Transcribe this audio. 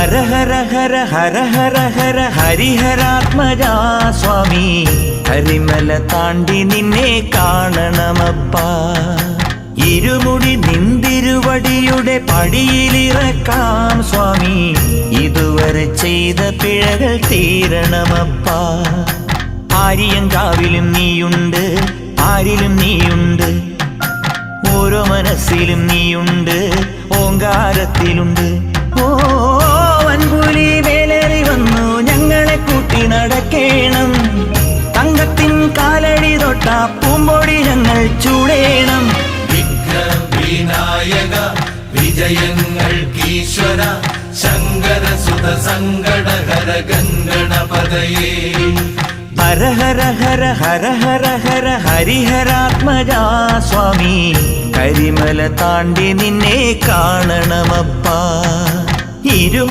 ഹര ഹര ഹര ഹര ഹര ഹര ഹരിഹരാത്മജാ സ്വാമി, കരിമല താണ്ടി നിന്നെ കാണണമപ്പാ. ഇരുമുടി നിന്തിരുവടിയുടെ പടിയിലിറക്കാം സ്വാമി, ഇതുവരെ ചെയ്ത പിഴകൾ തീരണമപ്പാ. ആര്യങ്കാവിലും നീയുണ്ട്, ആരിലും നീയുണ്ട്, ഓരോ മനസ്സിലും നീയുണ്ട്, ഓങ്കാരത്തിലുണ്ട്. ഓ വൻപുലി മേലേറി വന്നു ഞങ്ങളെ കൂട്ടി നടക്കേണം, തങ്കത്തിൻ കാലടി തൊട്ട പൂമ്പൊടി ഞങ്ങൾ ചൂടേണം. വിനായക വിജയങ്ങൾക്കീശ്വര ശങ്കര സുത സങ്കടഹര ഗംഗണപതയേ. ഹര ഹര ഹര ഹര ഹര ഹര ഹരിഹരാത്മജാ സ്വാമി, കരിമല താണ്ടി നിന്നെ കാണണമപ്പാ.